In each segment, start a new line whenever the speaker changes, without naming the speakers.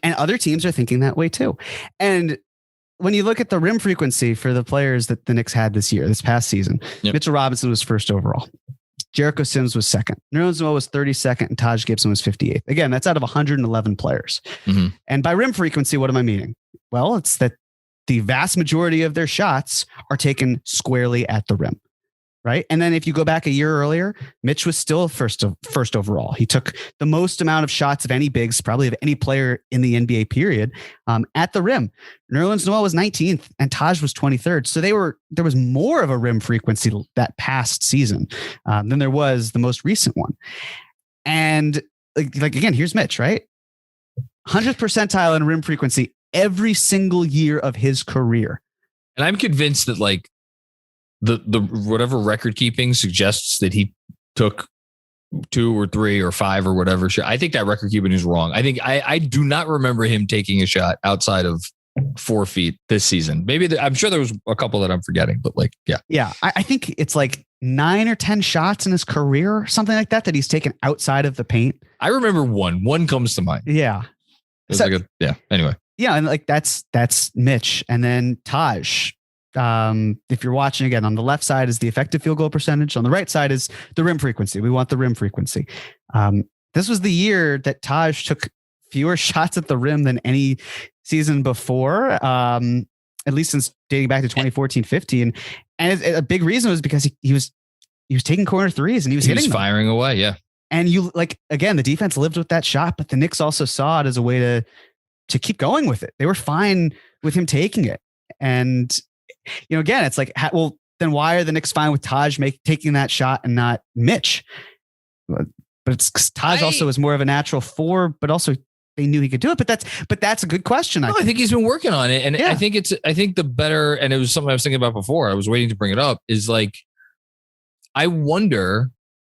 And other teams are thinking that way too. And when you look at the rim frequency for the players that the Knicks had this past season, Mitchell Robinson was first overall. Jericho Sims was second. Nerlens Noel was 32nd, and Taj Gibson was 58th. Again, that's out of 111 players. Mm-hmm. And by rim frequency, what am I meaning? Well, it's that the vast majority of their shots are taken squarely at the rim. Right. And then if you go back a year earlier, Mitch was still first overall. He took the most amount of shots of any bigs, probably of any player in the NBA period, at the rim. Nerlens Noel was 19th and Taj was 23rd. So there was more of a rim frequency that past season than there was the most recent one. And like again, here's Mitch, right? 100th percentile in rim frequency every single year of his career.
And I'm convinced that like, the whatever record keeping suggests that he took 2 or 3 or 5 or whatever. I think that record keeping is wrong. I think I do not remember him taking a shot outside of 4 feet this season. Maybe I'm sure there was a couple that I'm forgetting, but like, yeah.
Yeah. I think it's like 9 or 10 shots in his career or something like that he's taken outside of the paint.
I remember one comes to mind.
Yeah.
Anyway.
Yeah. And like, that's Mitch. And then Taj. If you're watching again, on the left side is the effective field goal percentage. On the right side is the rim frequency. We want the rim frequency. This was the year that Taj took fewer shots at the rim than any season before, at least since dating back to 2014-15. And a big reason was because he was taking corner threes and he was hitting them.
Firing away. Yeah.
And the defense lived with that shot, but the Knicks also saw it as a way to keep going with it. They were fine with him taking it. And again, it's like, well, then why are the Knicks fine with Taj taking that shot and not Mitch? But it's because Taj also is more of a natural 4, but also they knew he could do it. But that's a good question.
I think he's been working on it. And I think the better, and it was something I was thinking about before, I was waiting to bring it up, is like, I wonder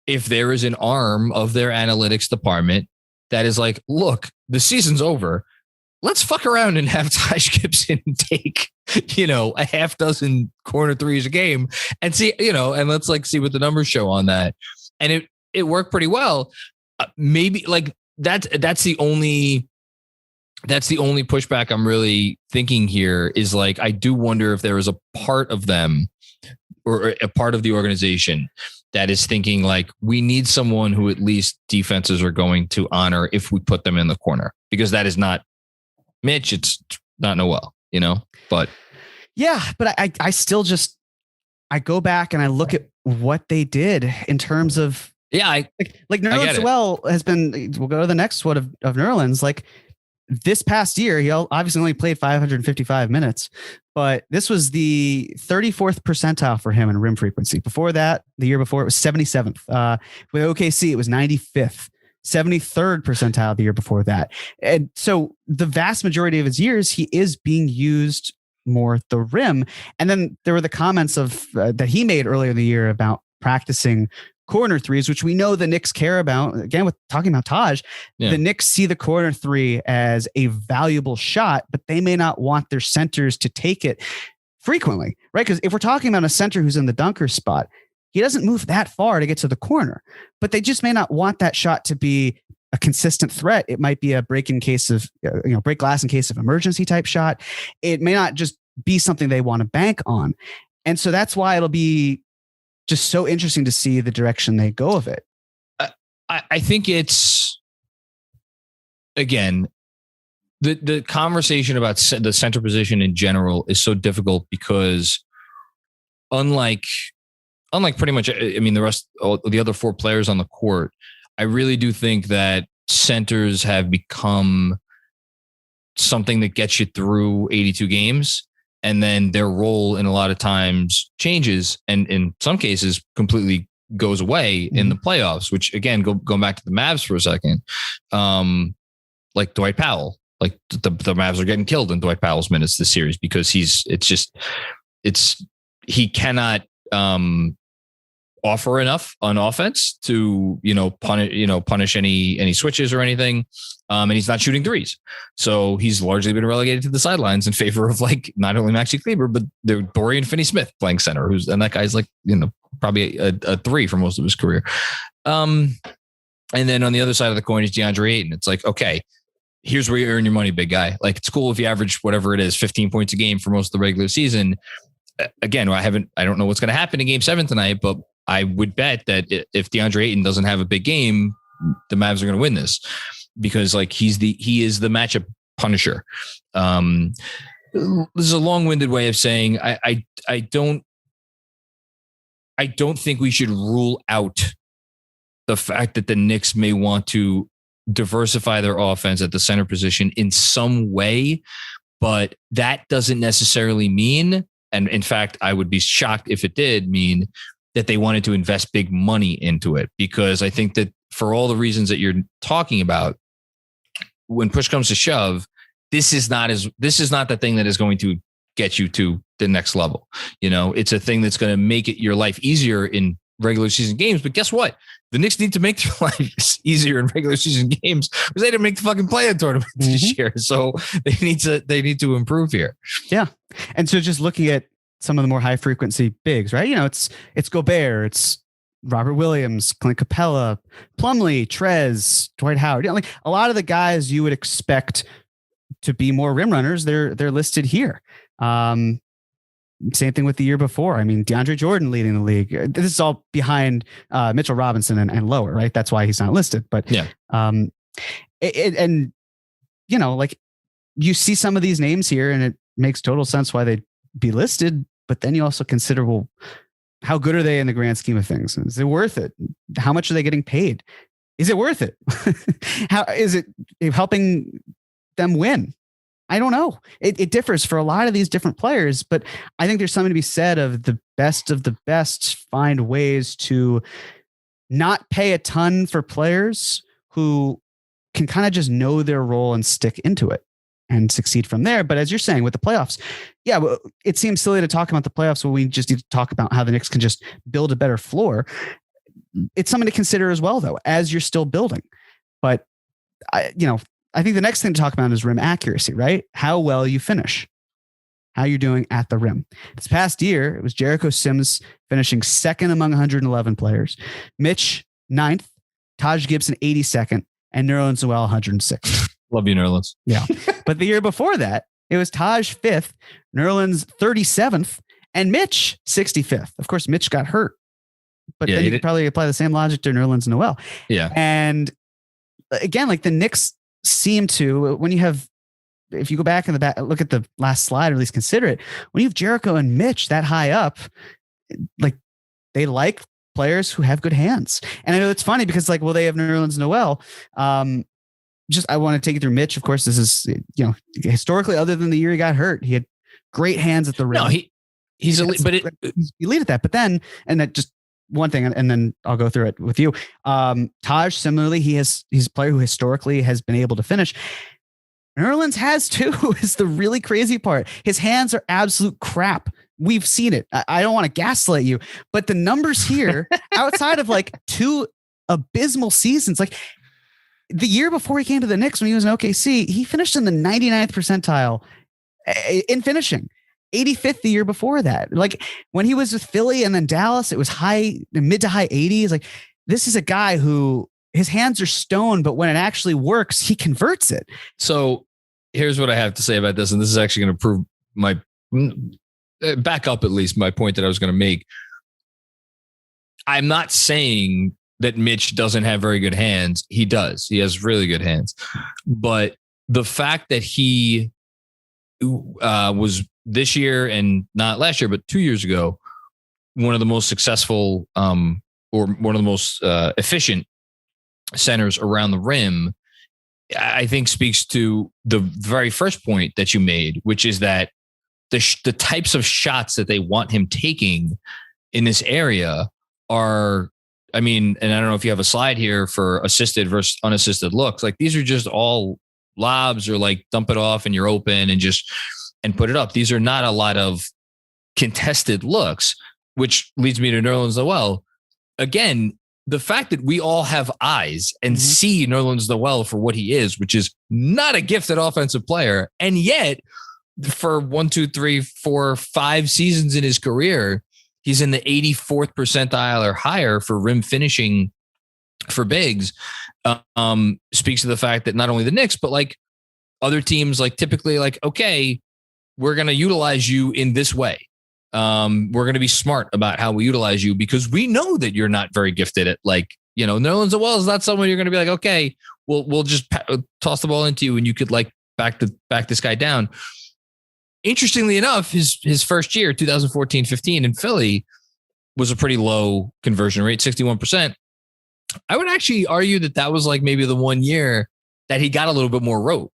if there is an arm of their analytics department that is like, look, the season's over. Let's fuck around and have Taj Gibson take, a half dozen corner threes a game and see, and let's like see what the numbers show on that. And it worked pretty well. Maybe like that's the only pushback I'm really thinking here is like, I do wonder if there is a part of them or a part of the organization that is thinking like, we need someone who at least defenses are going to honor if we put them in the corner, because that is not Mitch, it's not Noel, but
yeah, but I still just, I go back and I look at what they did in terms of, like Nerlens Noel has been, we'll go to the next one of Nerlens. Like this past year, he obviously only played 555 minutes, but this was the 34th percentile for him in rim frequency. Before that, the year before, it was 77th. With OKC, it was 95th. 73rd percentile the year before that. And so the vast majority of his years, he is being used more at the rim. And then there were the comments of that he made earlier in the year about practicing corner threes, which we know the Knicks care about. Again, with talking about Taj, the Knicks see the corner three as a valuable shot, but they may not want their centers to take it frequently, right? Because if we're talking about a center who's in the dunker spot, he doesn't move that far to get to the corner, but they just may not want that shot to be a consistent threat. It might be a break glass in case of emergency type shot. It may not just be something they want to bank on. And so that's why it'll be just so interesting to see the direction they go of it.
I think it's, again, the conversation about the center position in general is so difficult because unlike pretty much, the other 4 players on the court, I really do think that centers have become something that gets you through 82 games, and then their role in a lot of times changes, and in some cases completely goes away in the playoffs, which again, going back to the Mavs for a second, like Dwight Powell, like the Mavs are getting killed in Dwight Powell's minutes this series because he cannot, offer enough on offense to, punish any switches or anything. And he's not shooting threes. So he's largely been relegated to the sidelines in favor of like, not only Maxi Kleber, but the Dorian Finney-Smith playing center, and that guy's like, probably a 3 for most of his career. And then on the other side of the coin is DeAndre Ayton. It's like, okay, here's where you earn your money, big guy. Like, it's cool if you average whatever it is, 15 points a game for most of the regular season. Again, I don't know what's going to happen in Game 7 tonight, but I would bet that if DeAndre Ayton doesn't have a big game, the Mavs are going to win this, because like he is the matchup punisher. This is a long-winded way of saying I don't think we should rule out the fact that the Knicks may want to diversify their offense at the center position in some way, but that doesn't necessarily mean, and in fact, I would be shocked if it did mean, that they wanted to invest big money into it, because I think that for all the reasons that you're talking about, when push comes to shove, this is not the thing that is going to get you to the next level. You know, it's a thing that's going to make it your life easier in regular season games. But guess what? The Knicks need to make their life easier in regular season games because they didn't make the fucking play-in tournament this year. So they need to improve here.
Yeah. And so just looking at some of the more high frequency bigs, right? You know, it's Gobert, it's Robert Williams, Clint Capela, Plumlee, Trez, Dwight Howard. You know, like a lot of the guys you would expect to be more rim runners, they're listed here. Same thing with the year before. I mean, DeAndre Jordan leading the league. This is all behind Mitchell Robinson and lower, right? That's why he's not listed. But yeah, and you know, like you see some of these names here, and it makes total sense why they'd be listed. But then you also consider, well, how good are they in the grand scheme of things? Is it worth it? How much are they getting paid? Is it worth it? How is it helping them win? I don't know. It differs for a lot of these different players, but I think there's something to be said of the best find ways to not pay a ton for players who can kind of just know their role and stick into it and succeed from there. But as you're saying with the playoffs, yeah, well, it seems silly to talk about the playoffs when we just need to talk about how the Knicks can just build a better floor. It's something to consider as well, though, as you're still building. But I think the next thing to talk about is rim accuracy, right? How well you finish, how you're doing at the rim. This past year, it was Jericho Sims finishing second among 111 players, Mitch 9th, Taj Gibson 82nd, and Nerlens Noel 106th.
Love you, Nerlens.
Yeah. But the year before that, it was Taj 5th, Nerlens 37th, and Mitch 65th. Of course, Mitch got hurt. But then you could probably apply the same logic to Nerlens Noel.
Yeah.
And again, like the Knicks seem to, if you go back in the back, look at the last slide, or at least consider it, when you have Jericho and Mitch that high up, like they like players who have good hands. And I know it's funny because like, well, they have Nerlens Noel. I want to take you through Mitch. Of course, this is, historically, other than the year he got hurt, he had great hands at the rim.
No, he's elite, but
he's elite at that. But then, and that just one thing, and then I'll go through it with you. Taj, similarly, he's a player who historically has been able to finish. Nerlens has too, is the really crazy part. His hands are absolute crap. We've seen it. I don't want to gaslight you, but the numbers here, outside of like 2 abysmal seasons, like the year before he came to the Knicks when he was in OKC, he finished in the 99th percentile in finishing. 85th the year before that. Like when he was with Philly and then Dallas, it was mid to high 80s. Like this is a guy who his hands are stone, but when it actually works, he converts it.
So here's what I have to say about this. And this is actually going to prove my back up, at least my point that I was going to make. I'm not saying that Mitch doesn't have very good hands. He does. He has really good hands. But the fact that he was this year and not last year, but 2 years ago, one of the most successful or one of the most efficient centers around the rim, I think speaks to the very first point that you made, which is that the types of shots that they want him taking in this area are, I mean, and I don't know if you have a slide here for assisted versus unassisted looks. Like these are just all lobs or like dump it off and you're open and put it up. These are not a lot of contested looks, which leads me to Nerlens Noel. Again, the fact that we all have eyes and see Nerlens Noel for what he is, which is not a gifted offensive player. And yet for 1, 2, 3, 4, 5 seasons in his career, he's in the 84th percentile or higher for rim finishing for bigs. Speaks to the fact that not only the Knicks, but like other teams like typically like, okay, we're going to utilize you in this way. We're going to be smart about how we utilize you because we know that you're not very gifted at like, Nerlens Noel is not someone you're going to be like, okay, we'll just toss the ball into you and you could like back this guy down. Interestingly enough, his first year, 2014-15 in Philly was a pretty low conversion rate, 61%. I would actually argue that was like maybe the 1 year that he got a little bit more rope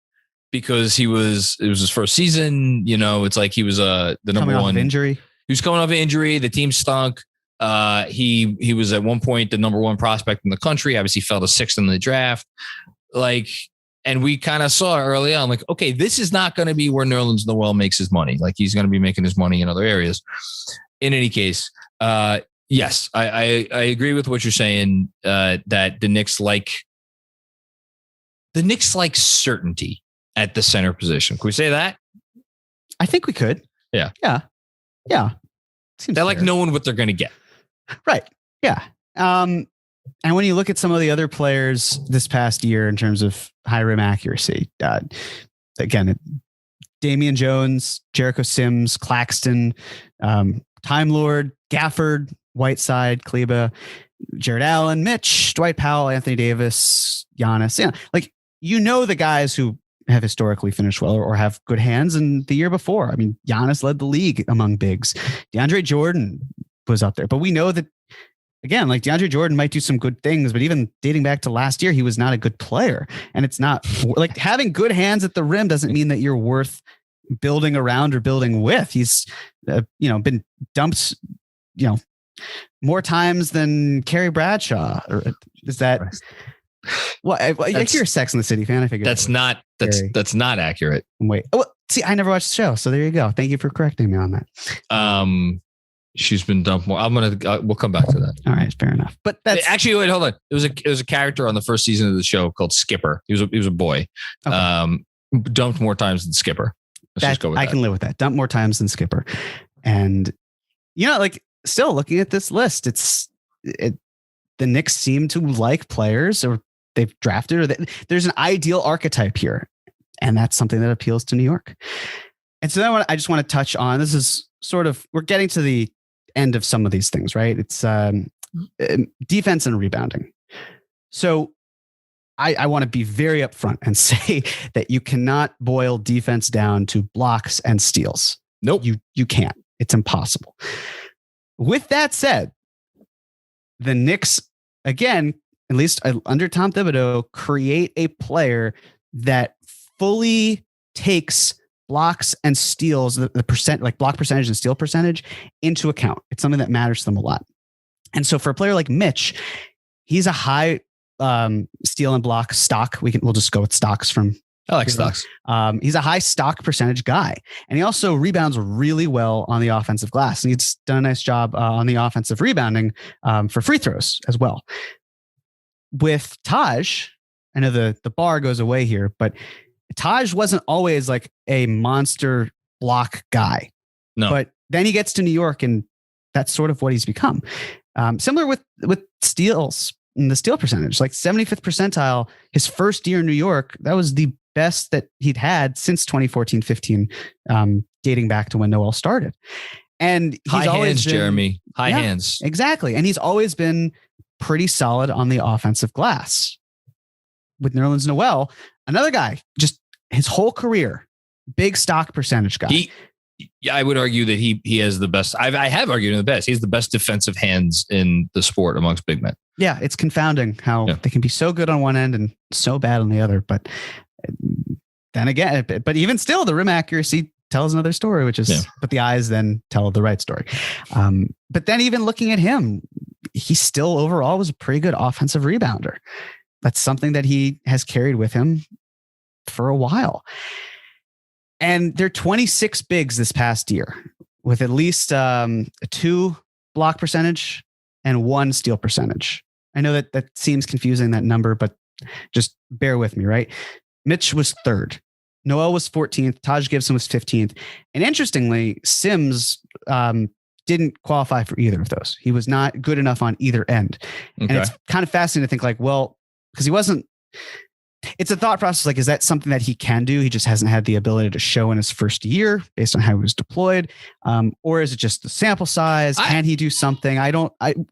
because it was his first season. It's like he was the number one
off injury.
He was coming off an injury. The team stunk. He was at one point the number one prospect in the country. Obviously fell to 6th in the draft. Like, and we kind of saw early on, like, okay, this is not going to be where Nerlens Noel makes his money. Like he's going to be making his money in other areas. In any case, yes, I agree with what you're saying. That the Knicks like certainty at the center position. Can we say that?
I think we could.
Yeah.
Seems
they like knowing what they're going to get.
Right. Yeah. And when you look at some of the other players this past year in terms of high rim accuracy, again, Damian Jones, Jericho Sims, Claxton, Time Lord, Gafford, Whiteside, Kleba, Jared Allen, Mitch, Dwight Powell, Anthony Davis, Giannis. Yeah, like the guys who have historically finished well or have good hands. And the year before, I mean, Giannis led the league among bigs. DeAndre Jordan was up there, but we know that again, like DeAndre Jordan might do some good things, but even dating back to last year, he was not a good player. And it's not like having good hands at the rim doesn't mean that you're worth building around or building with. He's, been dumped, more times than Carrie Bradshaw. Or is that? Well, you're a Sex and the City fan. I figured
that's not accurate.
Wait, see, I never watched the show, so there you go. Thank you for correcting me on that.
She's been dumped more. We'll come back to that.
All right, fair enough. But that's
actually wait, hold on. It was a character on the first season of the show called Skipper. He was a boy. Okay. Dumped more times than Skipper. Let's just go with that. I
can live with that. Dumped more times than Skipper, and like still looking at this list, the Knicks seem to like players or they've drafted or there's an ideal archetype here. And that's something that appeals to New York. And so then I just want to touch on, this is sort of, we're getting to the end of some of these things, right? It's defense and rebounding. So I want to be very upfront and say that you cannot boil defense down to blocks and steals.
Nope.
You can't. It's impossible. With that said, the Knicks, again, at least under Tom Thibodeau, create a player that fully takes blocks and steals, the percent, like block percentage and steal percentage, into account. It's something that matters to them a lot. And so for a player like Mitch, he's a high steal and block stock. We'll just go with stocks from.
I like stocks.
He's a high stock percentage guy. And he also rebounds really well on the offensive glass. And he's done a nice job on the offensive rebounding for free throws as well. With Taj, I know the bar goes away here, but Taj wasn't always like a monster block guy.
No.
But then he gets to New York and that's sort of what he's become. Similar with steals and the steal percentage, like 75th percentile, his first year in New York, that was the best that he'd had since 2014-15, dating back to when Noel started. And he's
high
always
hands,
been,
Jeremy. High hands.
Exactly. And he's always been pretty solid on the offensive glass. With Nerlens Noel, another guy, just his whole career, big stock percentage guy.
I would argue that he has the best. I have argued him the best. He has the best defensive hands in the sport amongst big men.
Yeah, it's confounding how they can be so good on one end and so bad on the other. But then again, but even still, the rim accuracy tells another story, which is, but the eyes then tell the right story. But then even looking at him, he still overall was a pretty good offensive rebounder. That's something that he has carried with him for a while. And there are 26 bigs this past year with at least a 2 block percentage and 1 steal percentage. I know that seems confusing, that number, but just bear with me, right? Mitch was 3rd. Noel was 14th. Taj Gibson was 15th. And interestingly, Sims didn't qualify for either of those. He was not good enough on either end. Okay. And it's kind of fascinating to think like, well, because he wasn't it's a thought process. Like, is that something that he can do? He just hasn't had the ability to show in his first year based on how he was deployed. Or is it just the sample size? Can he do something?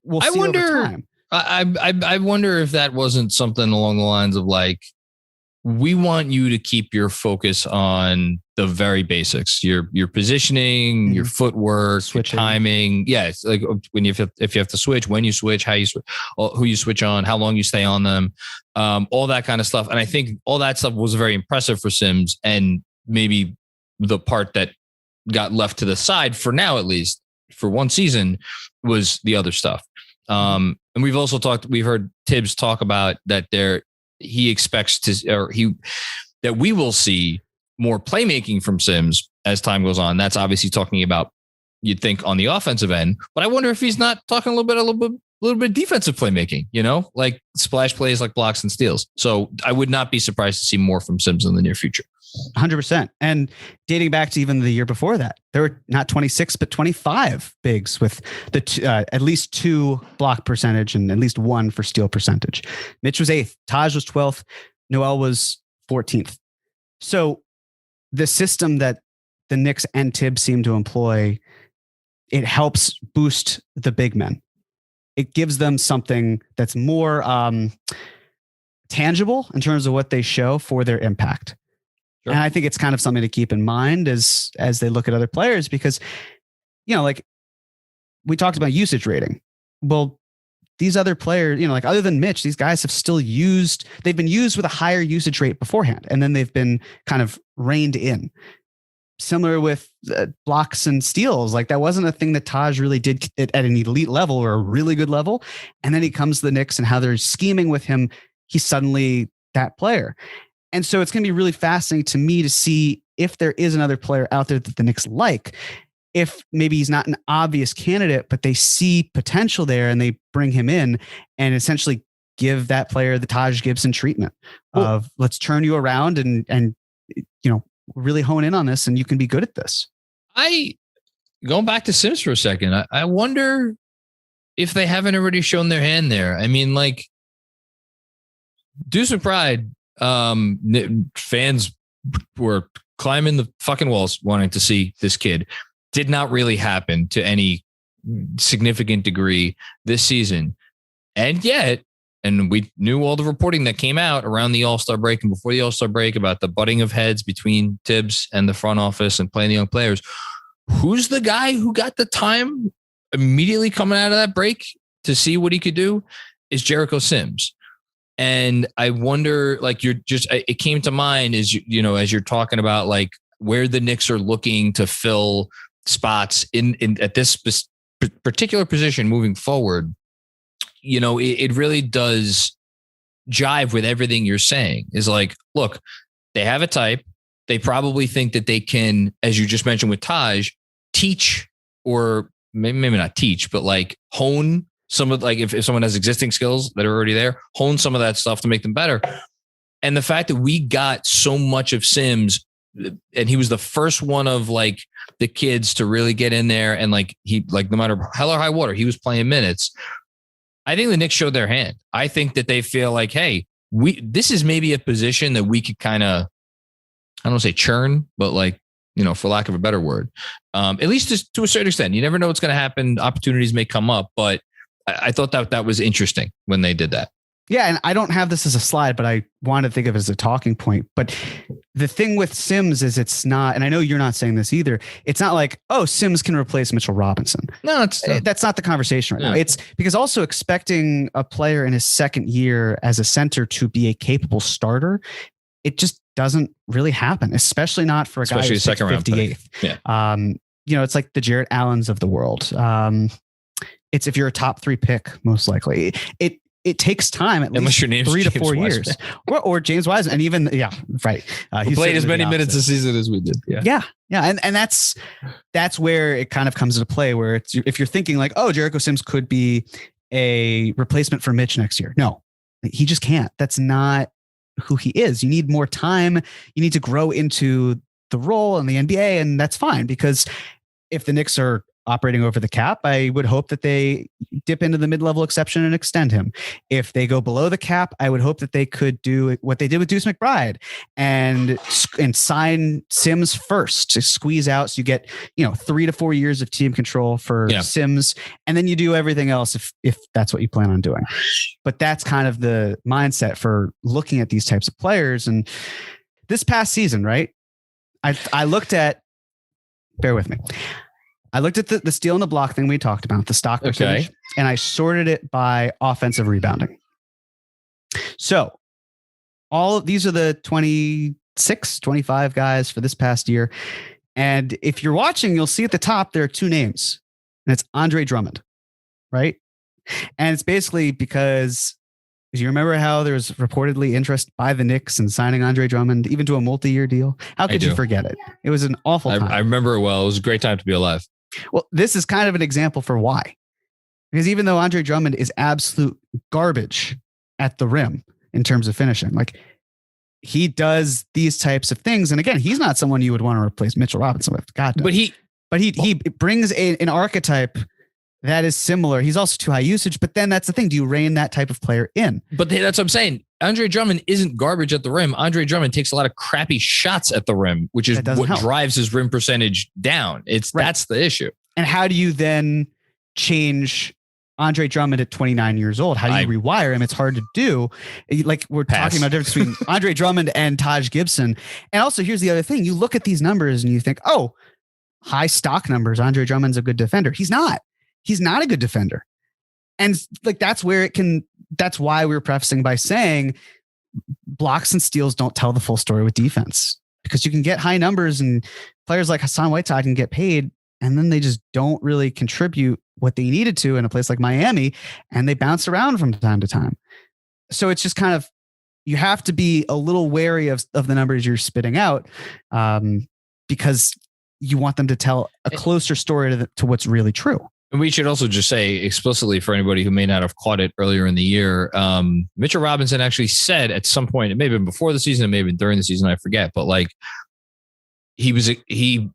We'll see over time.
I wonder if that wasn't something along the lines of like, we want you to keep your focus on the very basics, your positioning, your footwork, switching, your timing. Yeah. It's like when if you have to switch, when you switch, how you switch, who you switch on, how long you stay on them, all that kind of stuff. And I think all that stuff was very impressive for Sims, and maybe the part that got left to the side for now, at least for one season, was the other stuff. And we've heard Tibbs talk about that he expects that we will see more playmaking from Sims as time goes on. That's obviously talking about, you'd think, on the offensive end, but I wonder if he's not talking a little bit defensive playmaking, like splash plays, like blocks and steals. So I would not be surprised to see more from Sims in the near future.
100%. And dating back to even the year before that, there were not 26, but 25 bigs with at least 2 block percentage and at least 1 for steal percentage. Mitch was 8th. Taj was 12th. Noel was 14th. So the system that the Knicks and Tibbs seem to employ, it helps boost the big men. It gives them something that's more tangible in terms of what they show for their impact. Sure. And I think it's kind of something to keep in mind as they look at other players, because, like we talked about usage rating. Well, these other players, like other than Mitch, these guys have they've been used with a higher usage rate beforehand, and then they've been kind of reined in. Similar with blocks and steals. Like, that wasn't a thing that Taj really did at an elite level or a really good level. And then he comes to the Knicks, and how they're scheming with him, he's suddenly that player. And so it's going to be really fascinating to me to see if there is another player out there that the Knicks like, if maybe he's not an obvious candidate, but they see potential there and they bring him in and essentially give that player the Taj Gibson treatment of, let's turn you around and really hone in on this, and you can be good at this.
Going back to Sims for a second, I wonder if they haven't already shown their hand there. I mean, like, Deuce and Pride, fans were climbing the fucking walls wanting to see this kid. Did not really happen to any significant degree this season. And yet, and we knew all the reporting that came out around the All-Star break and before the All-Star break about the butting of heads between Tibbs and the front office and playing the young players. Who's the guy who got the time immediately coming out of that break to see what he could do? Is Jericho Sims. And I wonder, like, it came to mind as as you're talking about like where the Knicks are looking to fill spots in at this particular position moving forward. It really does jive with everything you're saying. Is like, look, they have a type. They probably think that they can, as you just mentioned with Taj, teach, or maybe not teach, but like hone some of, like, if someone has existing skills that are already there, hone some of that stuff to make them better. And the fact that we got so much of Sims, and he was the first one of like the kids to really get in there, and like no matter hell or high water, he was playing minutes. I think the Knicks showed their hand. I think that they feel like, hey, this is maybe a position that we could kind of, I don't want to say churn, but like, for lack of a better word, at least just to a certain extent. You never know what's going to happen. Opportunities may come up, but I thought that was interesting when they did that.
Yeah, and I don't have this as a slide, but I want to think of it as a talking point. But the thing with Sims is it's not, and I know you're not saying this either, it's not like, oh, Sims can replace Mitchell Robinson.
No,
that's not the conversation right now. It's because also expecting a player in his second year as a center to be a capable starter, it just doesn't really happen, especially not for a guy who's second 58th.
Yeah.
It's like the Jarrett Allens of the world. It's if you're a top 3 pick, most likely. It takes time, at least 3 to 4 years, or James Wiseman, and even right.
He played as many minutes this season as we did.
Yeah, and that's where it kind of comes into play. Where it's, if you're thinking like, oh, Jericho Sims could be a replacement for Mitch next year. No, he just can't. That's not who he is. You need more time. You need to grow into the role in the NBA, and that's fine, because if the Knicks are operating over the cap, I would hope that they dip into the mid-level exception and extend him. If they go below the cap, I would hope that they could do what they did with Deuce McBride and sign Sims first to squeeze out. So you get, 3 to 4 years of team control for Sims, and then you do everything else if that's what you plan on doing. But that's kind of the mindset for looking at these types of players. And this past season, right? I looked at, bear with me. I looked at the steal and the block thing we talked about, the stock percentage, and I sorted it by offensive rebounding. So all of these are the 26, 25 guys for this past year. And if you're watching, you'll see at the top, there are 2 names, and it's Andre Drummond, right? And it's basically because you remember how there was reportedly interest by the Knicks in signing Andre Drummond, even to a multi-year deal? How could you forget it? It was an awful time.
I remember it well. It was a great time to be alive.
Well, this is kind of an example for why. Because even though Andre Drummond is absolute garbage at the rim in terms of finishing, like he does these types of things. And again, he's not someone you would want to replace Mitchell Robinson with. God, no. But he brings an archetype that is similar. He's also too high usage, but then that's the thing. Do you rein that type of player in? But
that's what I'm saying. Andre Drummond isn't garbage at the rim. Andre Drummond takes a lot of crappy shots at the rim, which is what drives his rim percentage down. That's the issue. And
how do you then change Andre Drummond at 29 years old? How do you rewire him? It's hard to do. Like we're talking about the difference between Andre Drummond and Taj Gibson. And also here's the other thing. You look at these numbers and you think, oh, high stock numbers. Andre Drummond's a good defender. He's not a good defender. And like, that's why we were prefacing by saying blocks and steals don't tell the full story with defense, because you can get high numbers and players like Hassan Whiteside can get paid, and then they just don't really contribute what they needed to in a place like Miami, and they bounce around from time to time. So it's just kind of, you have to be a little wary of the numbers you're spitting out, because you want them to tell a closer story to what's really true.
And we should also just say explicitly for anybody who may not have caught it earlier in the year, Mitchell Robinson actually said at some point, it may have been before the season, it may have been during the season, I forget, but like he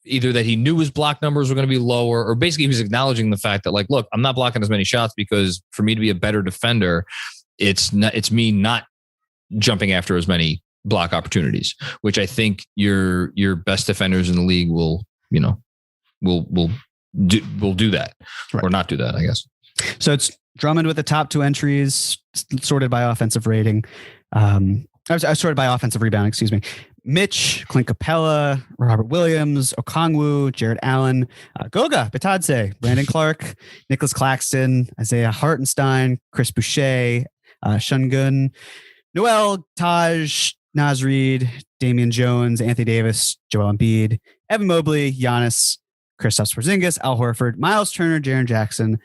either that he knew his block numbers were going to be lower, or basically he was acknowledging the fact that like, look, I'm not blocking as many shots because for me to be a better defender, it's me not jumping after as many block opportunities, which I think your best defenders in the league will do that, or not do that, I guess.
So it's Drummond with the top 2 entries sorted by offensive rating. I sorted by offensive rebound, excuse me. Mitch, Clint Capela, Robert Williams, Okongwu, Jared Allen, Goga Bitadze, Brandon Clark, Nicholas Claxton, Isaiah Hartenstein, Chris Boucher, Şengün, Noel, Taj, Naz Reid, Damian Jones, Anthony Davis, Joel Embiid, Evan Mobley, Giannis, Kristaps Porzingis, Al Horford, Myles Turner, Jaren Jackson,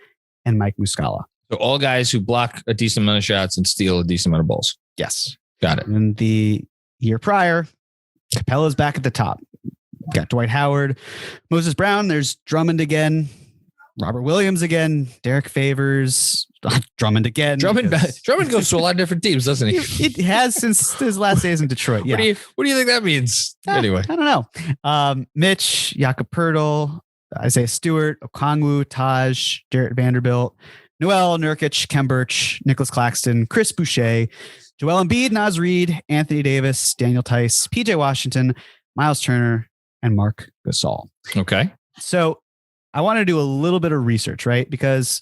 and Mike Muscala.
So all guys who block a decent amount of shots and steal a decent amount of balls.
Yes.
Got it.
And the year prior, Capela's back at the top. Got Dwight Howard, Moses Brown. There's Drummond again, Robert Williams again, Derek Favors, Drummond again.
Drummond goes to a lot of different teams, doesn't he?
It has since his last days in Detroit. Yeah.
What do you think that means? Anyway,
I don't know. Mitch, Jakob Poeltl, Isaiah Stewart, Okongwu, Taj, Jarrett Vanderbilt, Noel, Nurkic, Khem Birch, Nicholas Claxton, Chris Boucher, Joel Embiid, Naz Reid, Anthony Davis, Daniel Tice, PJ Washington, Myles Turner, and Marc Gasol.
Okay.
So I want to do a little bit of research, right? Because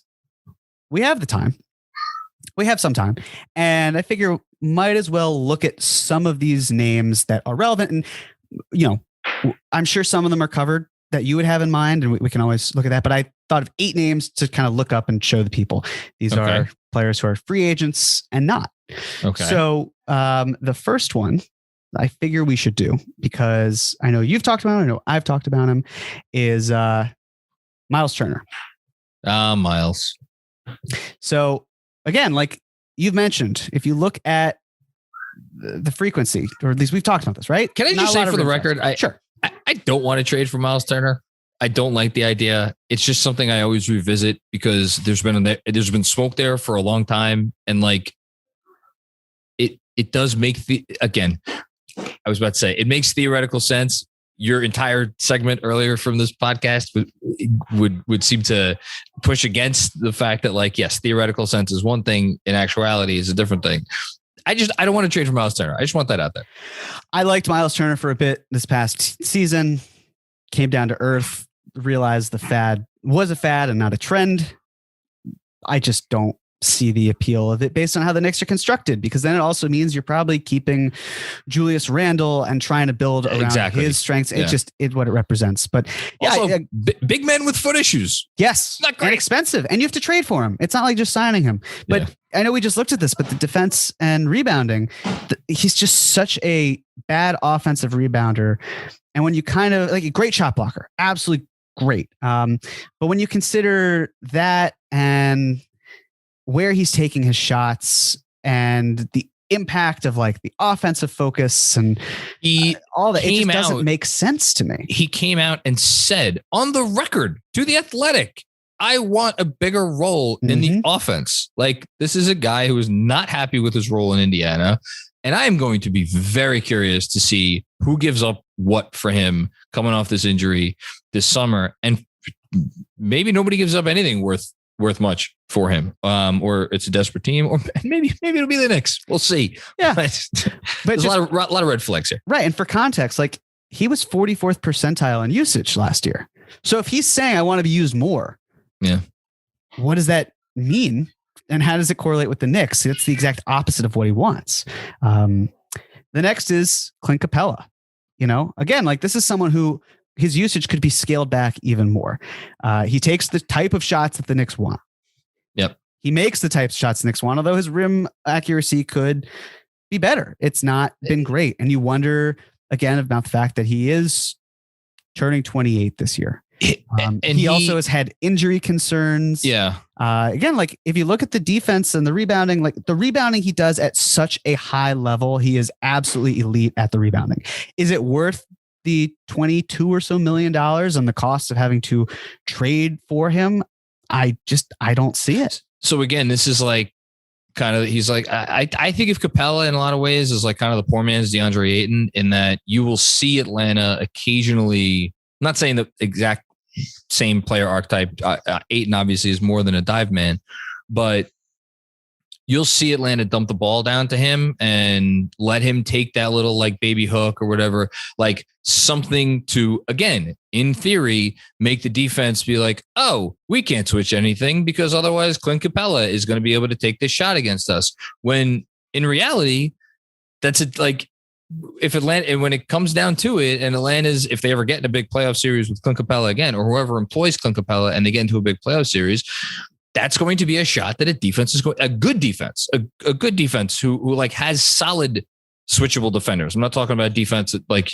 we have the time. We have some time. And I figure might as well look at some of these names that are relevant. And, I'm sure some of them are covered that you would have in mind, and we can always look at that. But I thought of 8 names to kind of look up and show the people. These are players who are free agents and not.
Okay.
So the first one I figure we should do, because I know you've talked about him, I know I've talked about him, is Myles Turner.
Myles.
So again, like you've mentioned, if you look at the frequency, or at least we've talked about this, right?
Can I just say for the record, I don't want to trade for Myles Turner. I don't like the idea. It's just something I always revisit because there's been smoke there for a long time. And like, it does make I was about to say, it makes theoretical sense. your entire segment earlier from this podcast would seem to push against the fact that, like, yes, theoretical sense is one thing, in actuality is a different thing. I don't want to trade for Myles Turner. I just want that out there.
I liked Myles Turner for a bit this past season, came down to earth, realized the fad was a fad and not a trend. I just don't see the appeal of it based on how the Knicks are constructed, because then it also means you're probably keeping Julius Randle and trying to build around his strengths. It just is what it represents. But yeah,
also, big men with foot issues.
Yes.
Not great.
And expensive. And you have to trade for him. It's not like just signing him. But I know we just looked at this, but the defense and rebounding, he's just such a bad offensive rebounder. And when you kind of like a great shot blocker, absolutely great. But when you consider that and where he's taking his shots and the impact of like the offensive focus and all that, it just doesn't make sense to me.
He came out and said on the record to The Athletic, I want a bigger role in the offense. Like, this is a guy who is not happy with his role in Indiana. And I am going to be very curious to see who gives up what for him coming off this injury this summer. And maybe nobody gives up anything worth much for him, or it's a desperate team, or maybe it'll be the Knicks. We'll see.
Yeah,
but there's a lot of red flags here,
right? And for context, like, he was 44th percentile in usage last year. So if he's saying I want to be used more, what does that mean? And how does it correlate with the Knicks? It's the exact opposite of what he wants. The next is Clint Capela. You know, again, like, this is someone who his usage could be scaled back even more. He takes the type of shots that the Knicks want.
Yep.
He makes the types of shots the Knicks want, although his rim accuracy could be better. It's not been great. And you wonder, again, about the fact that he is turning 28 this year. And he also has had injury concerns.
Yeah.
Again, like, if you look at the defense and the rebounding, like, the rebounding he does at such a high level, he is absolutely elite at the rebounding. Is it worth the $22 or so million and the cost of having to trade for him? I don't see it.
So again, this is like kind of, he's like, I think of Capela in a lot of ways as like kind of the poor man's DeAndre Ayton, in that you will see Atlanta occasionally, I'm not saying the exact same player archetype. Ayton obviously is more than a dive man, but you'll see Atlanta dump the ball down to him and let him take that little like baby hook or whatever, like something to, again, in theory, make the defense be like, oh, we can't switch anything because otherwise Clint Capela is going to be able to take this shot against us. When in reality, that's it. Like, if Atlanta, and when it comes down to it, and Atlanta's, if they ever get in a big playoff series with Clint Capela again, or whoever employs Clint Capela and they get into a big playoff series, that's going to be a shot that a defense is going, a good defense who like has solid switchable defenders. I'm not talking about defense that, like,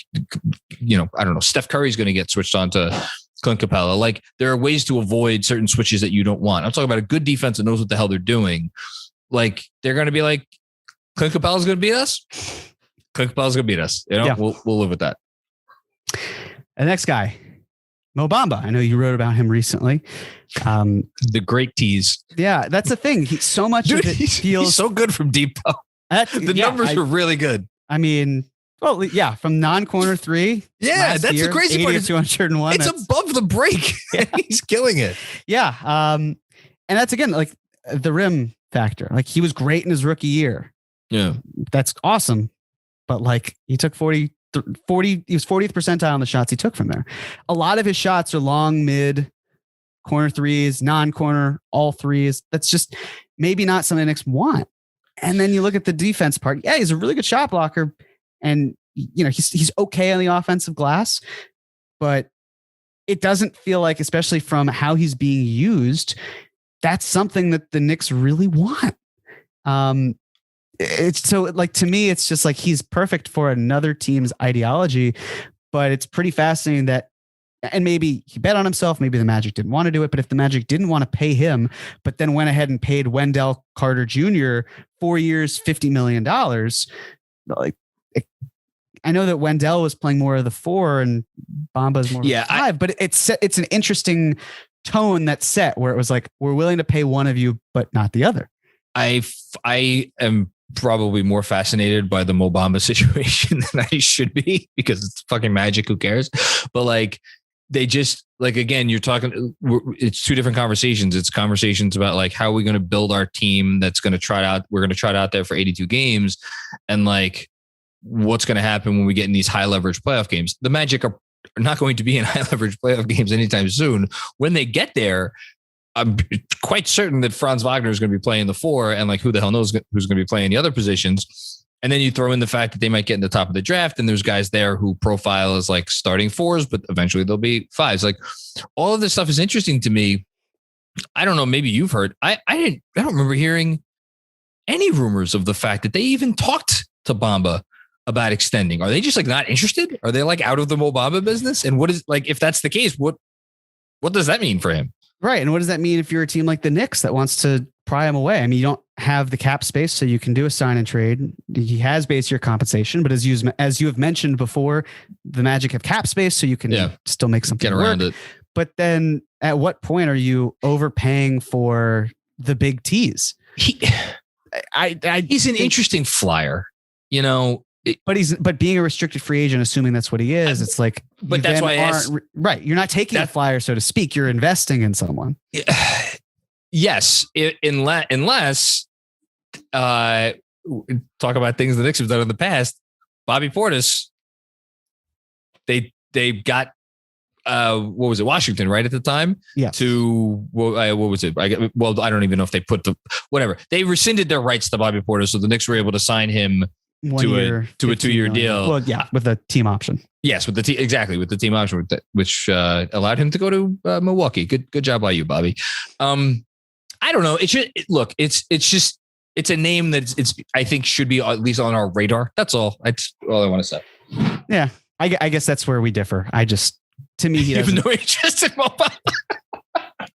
you know, I don't know, Steph Curry's going to get switched on to Clint Capela. Like, there are ways to avoid certain switches that you don't want. I'm talking about a good defense that knows what the hell they're doing. Like, they're going to be like, Clint Capela's going to beat us. Clint Capela's going to beat us. You know, we'll live with that.
The next guy, Mo Bamba. I know you wrote about him recently.
The great tease.
Yeah, that's the thing. He's so much of it feels
he's so good from deep. The numbers are really good.
I mean, well, yeah, from non-corner three.
Yeah, that's the crazy part.
201.
It's above the break. Yeah. He's killing it.
Yeah. And that's, again, like, the rim factor. Like, he was great in his rookie year.
Yeah.
That's awesome. But like, he took 40, he was 40th percentile on the shots he took from there. A lot of his shots are long, mid, corner threes, non-corner, all threes. That's just maybe not something the Knicks want. And then you look at the defense part. Yeah, he's a really good shot blocker. And, you know, he's okay on the offensive glass. But it doesn't feel like, especially from how he's being used, that's something that the Knicks really want. It's so, like, to me, it's just like he's perfect for another team's ideology, but it's pretty fascinating that, and maybe he bet on himself. Maybe the Magic didn't want to do it, but if the Magic didn't want to pay him, but then went ahead and paid Wendell Carter Jr. 4 years, $50 million. Like, I know that Wendell was playing more of the 4 and Bamba's more of the 5, but it's an interesting tone that's set where it was like, we're willing to pay one of you, but not the other.
I am probably more fascinated by the Mo Bamba situation than I should be because it's fucking Magic. Who cares? But like, they just like, again, you're talking, it's two different conversations. It's conversations about like, how are we going to build our team that's going to try it out? We're going to try it out there for 82 games. And like, what's going to happen when we get in these high leverage playoff games? The Magic are not going to be in high leverage playoff games anytime soon. When they get there, I'm quite certain that Franz Wagner is going to be playing the 4, and like, who the hell knows who's going to be playing the other positions. And then you throw in the fact that they might get in the top of the draft, and there's guys there who profile as like starting 4s, but eventually they'll be 5s. Like, all of this stuff is interesting to me. I don't know. Maybe you've heard. I don't remember hearing any rumors of the fact that they even talked to Bamba about extending. Are they just like not interested? Are they like out of the Mo Bamba business? And what is, like, if that's the case, what does that mean for him?
Right. And what does that mean if you're a team like the Knicks that wants to pry him away? I mean, you don't have the cap space, so you can do a sign and trade. He has base year compensation, but as you have mentioned before, the Magic have cap space, so you can still make something
get around
work.
it.
But then at what point are you overpaying for the big T's?
He's an interesting flyer, you know.
But being a restricted free agent, assuming that's what he is, it's like,
but that's why I asked,
right. You're not taking a flyer, so to speak. You're investing in someone.
Yes. Unless talk about things the Knicks have done in the past. Bobby Portis, they got, what was it? Washington, right at the time.
Yeah.
To what was it? I don't even know if they put whatever. They rescinded their rights to Bobby Portis, so the Knicks were able to sign him to a 2-year deal.
Well, yeah, with a team option.
Yes, with the team option, which allowed him to go to Milwaukee. Good job by you, Bobby. I don't know. It's a name that I think should be at least on our radar. That's all. That's all I want to say.
Yeah, I guess that's where we differ. To me, he doesn't.
Even though he's just in mobile.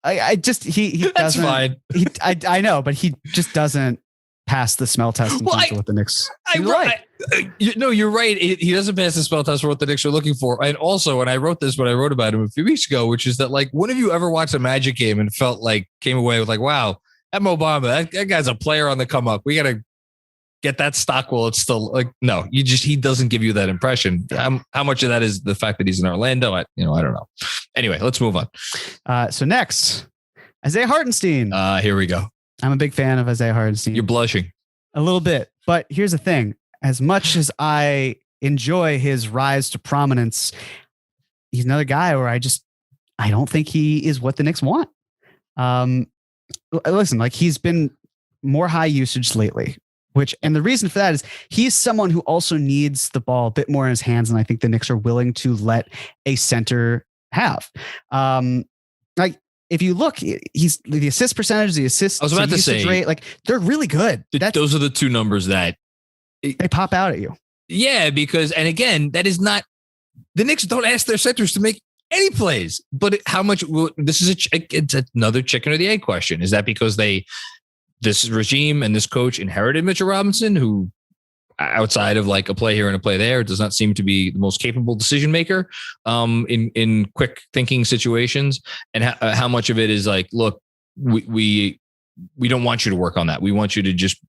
he doesn't.
That's fine.
I know, but he just doesn't pass the smell test in terms of what the Knicks.
You're right. He doesn't pass the smell test for what the Knicks are looking for. And also, when I wrote about him a few weeks ago, which is that, like, when have you ever watched a Magic game and came away with like, wow, that Mo Bamba, that guy's a player on the come up. We got to get that stock while it's still like, no, he doesn't give you that impression. How much of that is the fact that he's in Orlando? I don't know. Anyway, let's move on.
So next, Isaiah Hartenstein.
Here we go.
I'm a big fan of Isaiah Hartenstein.
You're blushing.
A little bit. But here's the thing. As much as I enjoy his rise to prominence, he's another guy where I don't think he is what the Knicks want. Listen, like, he's been more high usage lately, and the reason for that is he's someone who also needs the ball a bit more in his hands than I think the Knicks are willing to let a center have. Like, if you look, he's the assist percentage, the assist usage rate, like, they're really good.
Those are the two numbers that
they pop out at you.
Yeah, because, and again, that is not, the Knicks don't ask their centers to make any plays, but how much it's another chicken or the egg question. Is that because this regime and this coach inherited Mitchell Robinson, who, outside of like a play here and a play there, does not seem to be the most capable decision maker in quick thinking situations? And how much of it is like, look, we don't want you to work on that. We want you to just,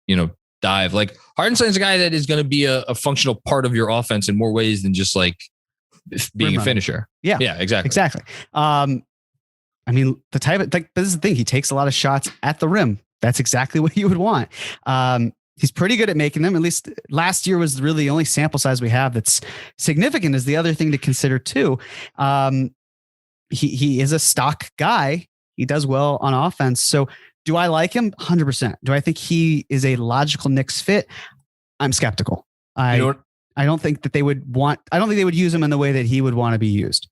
dive. Like, Hartenstein's a guy that is going to be a functional part of your offense in more ways than just like being a finisher.
Yeah,
exactly.
I mean, the type of, like, this is the thing. He takes a lot of shots at the rim. That's exactly what you would want. He's pretty good at making them. At least last year was really the only sample size we have that's significant, is the other thing to consider too. He is a stock guy. He does well on offense. So do I like him? 100%. Do I think he is a logical Knicks fit? I'm skeptical. I don't think that they would use him in the way that he would want to be used.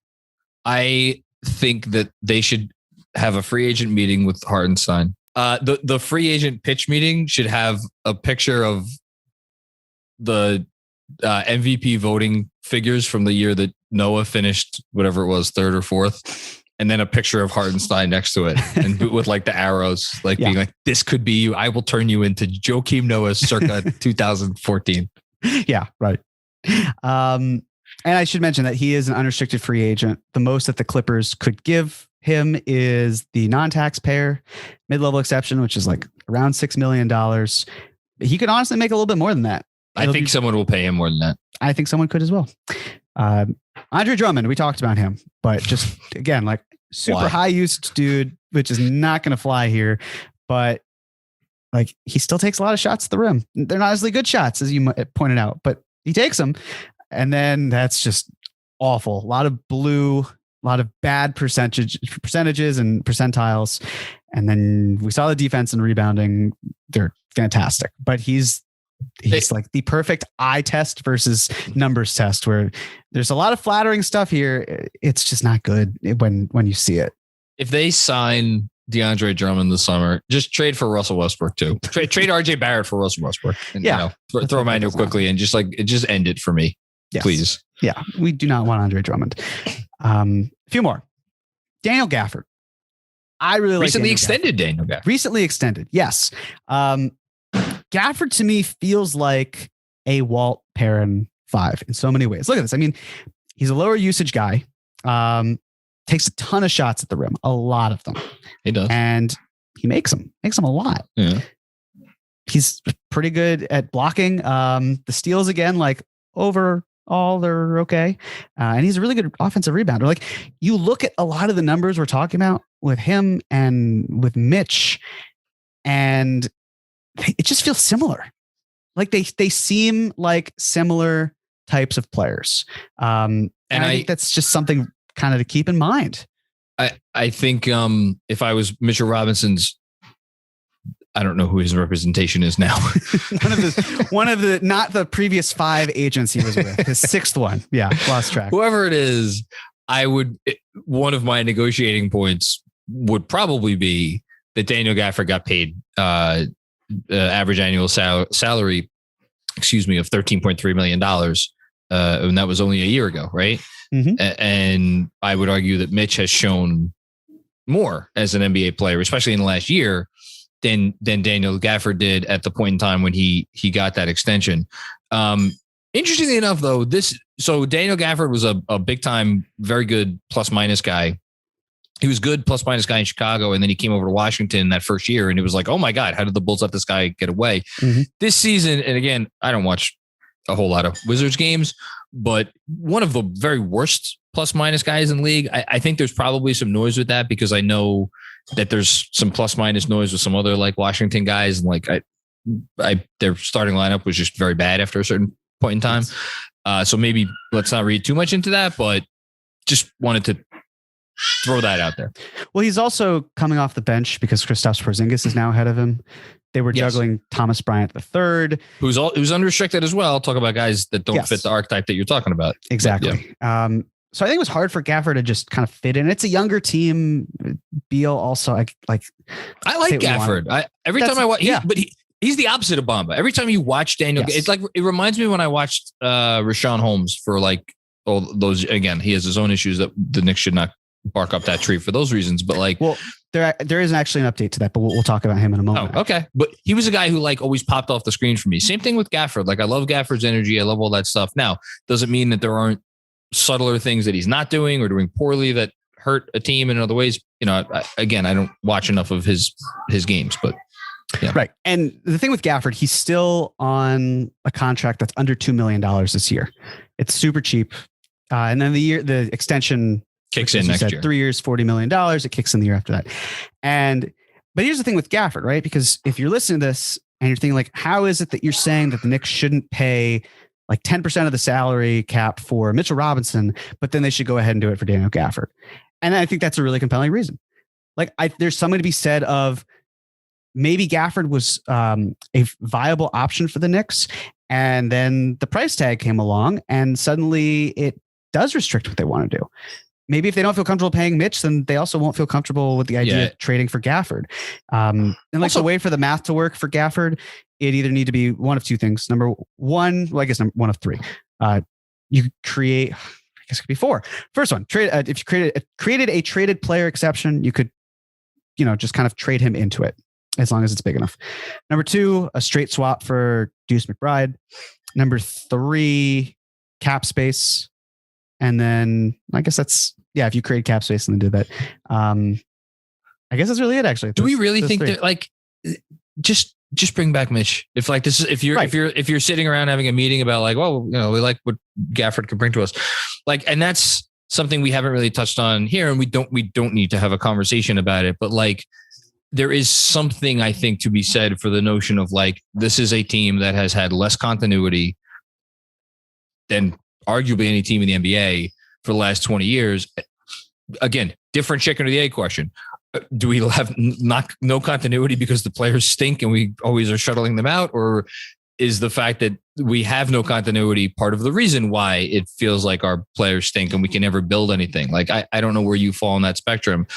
I think that they should have a free agent meeting with Hartenstein. The free agent pitch meeting should have a picture of the MVP voting figures from the year that Noah finished, whatever it was, third or fourth, and then a picture of Hartenstein next to it, and with like the arrows, like being like, "This could be you. I will turn you into Joakim Noah circa 2014."
Yeah, right. And I should mention that he is an unrestricted free agent. The most that the Clippers could give him is the non-taxpayer mid-level exception, which is like around $6 million. he could honestly make a little bit more than that.
I think someone will pay him more than that.
I think someone could as well. Andre Drummond, we talked about him, but just again, like super high usage dude, which is not going to fly here. But like he still takes a lot of shots at the rim. They're not as good shots as you pointed out, but he takes them. And then that's just awful. A lot of blue, a lot of bad percentages and percentiles. And then we saw the defense and rebounding. They're fantastic, but he's like the perfect eye test versus numbers test where there's a lot of flattering stuff here. It's just not good when you see it.
If they sign DeAndre Drummond this summer, just trade for Russell Westbrook too. Trade RJ Barrett for Russell Westbrook. And, throw him into quickly and just end it for me. Yes. Please.
Yeah. We do not want Andre Drummond. A few more. Daniel Gafford. I really
recently extended Daniel Gafford.
Recently extended. Yes. Gafford to me feels like a Walt Perrin 5 in so many ways. Look at this. I mean, he's a lower usage guy. Takes a ton of shots at the rim, a lot of them.
He does.
And he makes them a lot.
Yeah.
He's pretty good at blocking. The steals again, like overall, they're okay. And he's a really good offensive rebounder. Like you look at a lot of the numbers we're talking about with him and with Mitch, and it just feels similar. Like they seem like similar types of players. And I think that's just something kind of to keep in mind.
I think if I was Mitchell Robinson's, I don't know who his representation is now.
one of the not the previous 5 agents he was with, his 6th one. Yeah, lost track.
Whoever it is, one of my negotiating points would probably be that Daniel Gafford got paid average annual salary, of $13.3 million. And that was only a year ago, right?
Mm-hmm.
And I would argue that Mitch has shown more as an NBA player, especially in the last year, than Daniel Gafford did at the point in time when he got that extension. Interestingly enough, though, so Daniel Gafford was a big time, very good plus minus guy. He was good plus minus guy in Chicago, and then he came over to Washington that first year, and it was like, oh my God, how did the Bulls let this guy get away?
Mm-hmm.
This season, and again, I don't watch a whole lot of Wizards games, but one of the very worst plus minus guys in the league. I think there's probably some noise with that because I know that there's some plus minus noise with some other like Washington guys, and like their starting lineup was just very bad after a certain point in time. So maybe let's not read too much into that, but just wanted to throw that out there.
Well, he's also coming off the bench because Kristaps Porzingis is now ahead of him. They were juggling Thomas Bryant III,
who's unrestricted as well. Talk about guys that don't fit the archetype that you're talking about.
Exactly.
Yeah.
So I think it was hard for Gafford to just kind of fit in. It's a younger team. Beal also I like
Gafford. Every time I watch, but he's the opposite of Bamba. Every time you watch Daniel, it's like it reminds me when I watched Richaun Holmes for like all those. Again, he has his own issues that the Knicks should not bark up that tree for those reasons. But like,
well, there is actually an update to that, but we'll talk about him in a moment.
Oh, okay. But he was a guy who like always popped off the screen for me. Same thing with Gafford. Like I love Gafford's energy. I love all that stuff. Now, doesn't mean that there aren't subtler things that he's not doing or doing poorly that hurt a team in other ways. You know, I don't watch enough of his games, but yeah.
Right. And the thing with Gafford, he's still on a contract that's under $2 million this year. It's super cheap. And then the extension
kicks in next year.
3 years, $40 million. It kicks in the year after that. But here's the thing with Gafford, right? Because if you're listening to this and you're thinking like, how is it that you're saying that the Knicks shouldn't pay like 10% of the salary cap for Mitchell Robinson, but then they should go ahead and do it for Daniel Gafford? And I think that's a really compelling reason. Like there's something to be said of maybe Gafford was a viable option for the Knicks. And then the price tag came along and suddenly it does restrict what they want to do. Maybe if they don't feel comfortable paying Mitch, then they also won't feel comfortable with the idea of trading for Gafford. And like also, the way for the math to work for Gafford, it either need to be one of two things. Number one, well, I guess one of three. You create, I guess it could be four. First one, trade. If you created a traded player exception, you could, just kind of trade him into it as long as it's big enough. Number two, a straight swap for Deuce McBride. Number three, cap space. And then I guess if you create cap space and then do that, I guess that's really it actually.
Do we really think that just bring back Mitch. If like this is, if you're sitting around having a meeting about like, well, you know, we like what Gafford could bring to us, like, and that's something we haven't really touched on here, and we don't need to have a conversation about it, but like, there is something I think to be said for the notion of like, this is a team that has had less continuity than arguably any team in the NBA for the last 20 years. Again, different chicken or the egg question. Do we have no continuity because the players stink and we always are shuttling them out? Or is the fact that we have no continuity part of the reason why it feels like our players stink and we can never build anything? Like, I don't know where you fall on that spectrum,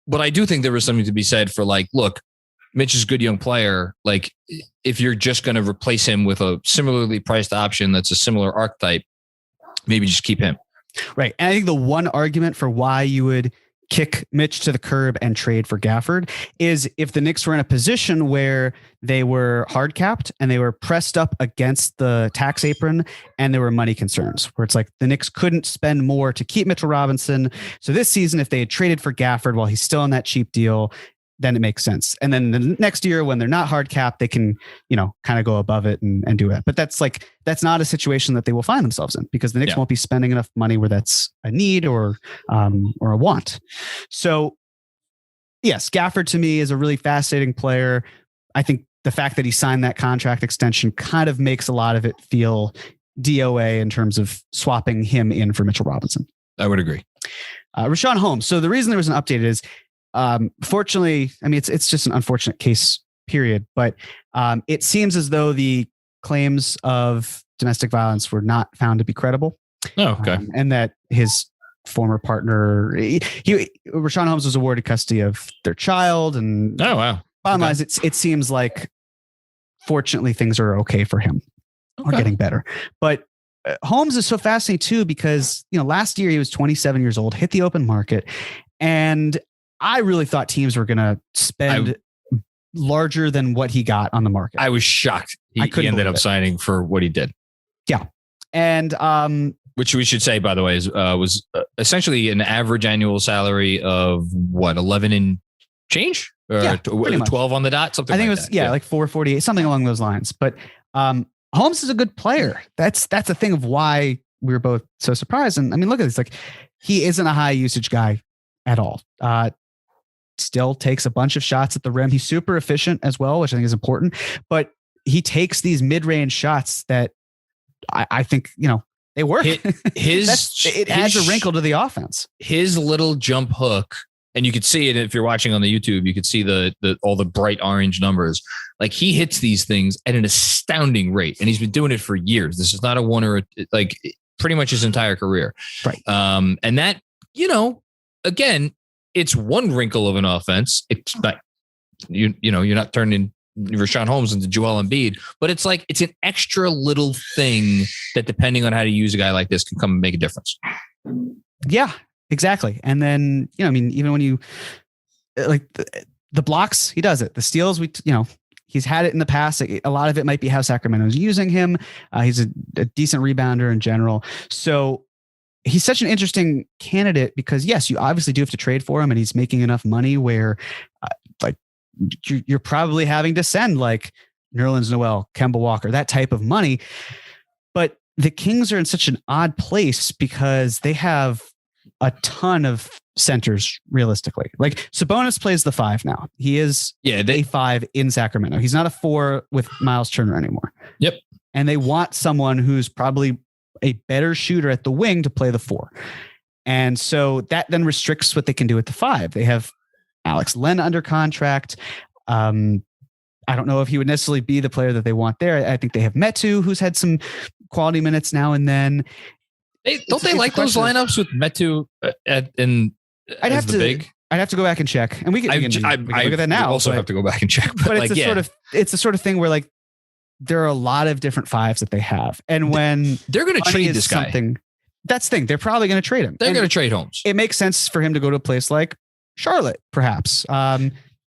but I do think there was something to be said for like, look, Mitch is a good young player. Like, if you're just going to replace him with a similarly priced option that's a similar archetype, maybe just keep him.
Right. And I think the one argument for why you would kick Mitch to the curb and trade for Gafford is if the Knicks were in a position where they were hard capped and they were pressed up against the tax apron and there were money concerns, where it's like the Knicks couldn't spend more to keep Mitchell Robinson. So this season, if they had traded for Gafford while he's still on that cheap deal, then it makes sense. And then the next year when they're not hard capped, they can, you know, kind of go above it and do it. But that's not a situation that they will find themselves in, because the Knicks won't be spending enough money where that's a need or a want. So yes, Gafford to me is a really fascinating player. I think the fact that he signed that contract extension kind of makes a lot of it feel DOA in terms of swapping him in for Mitchell Robinson.
I would agree.
Richaun Holmes. So the reason there was an update is, fortunately, I mean, it's just an unfortunate case, period. But it seems as though the claims of domestic violence were not found to be credible.
Oh, okay.
And that his former partner, Richaun Holmes, was awarded custody of their child. And
oh, wow.
Bottom line is, it seems like, fortunately, things are okay for him, or getting better. But Holmes is so fascinating too, because, you know, last year he was 27 years old, hit the open market, and I really thought teams were going to spend larger than what he got on the market.
I was shocked. He ended up signing for what he did.
Yeah. And
which we should say, by the way, was essentially an average annual salary of what, 11 and change? Or 12 on the dot? Something like that. I think it was,
like 448, something along those lines. But Holmes is a good player. That's a thing of why we were both so surprised. And I mean, look at this. Like, he isn't a high usage guy at all. Still takes a bunch of shots at the rim. He's super efficient as well, which I think is important, but he takes these mid-range shots that I think, you know, they work. It adds a wrinkle to the offense.
His little jump hook, and you could see it if you're watching on the YouTube, you could see the all the bright orange numbers. Like, he hits these things at an astounding rate, and he's been doing it for years. This is not a one or like pretty much his entire career.
Right.
And that, you know, again, it's one wrinkle of an offense. It's not, you know, you're not turning Richaun Holmes into Joel Embiid, but it's like, it's an extra little thing that, depending on how to use a guy like this, can come and make a difference.
Yeah, exactly. And then, you know, I mean, even when you like the blocks, he does it. The steals, he's had it in the past. A lot of it might be how Sacramento's using him. He's a decent rebounder in general. So he's such an interesting candidate because, yes, you obviously do have to trade for him, and he's making enough money where like you're probably having to send like Nerlens Noel, Kemba Walker, that type of money. But the Kings are in such an odd place because they have a ton of centers realistically. Like, Sabonis plays the 5 now. He is a 5 in Sacramento. He's not a 4 with Myles Turner anymore.
Yep.
And they want someone who's probably a better shooter at the wing to play the 4. And so that then restricts what they can do at the 5. They have Alex Len under contract. I don't know if he would necessarily be the player that they want there. I think they have Metu, who's had some quality minutes now and then.
Don't they like those lineups with Metu
I'd have to go back and check, and we can look at that now.
I also have to go back and check, but like,
it's the sort of thing where like there are a lot of different 5s that they have, and when
they're going to trade this guy,
that's the thing. They're probably going to trade him.
They're going to trade Holmes.
It makes sense for him to go to a place like Charlotte, perhaps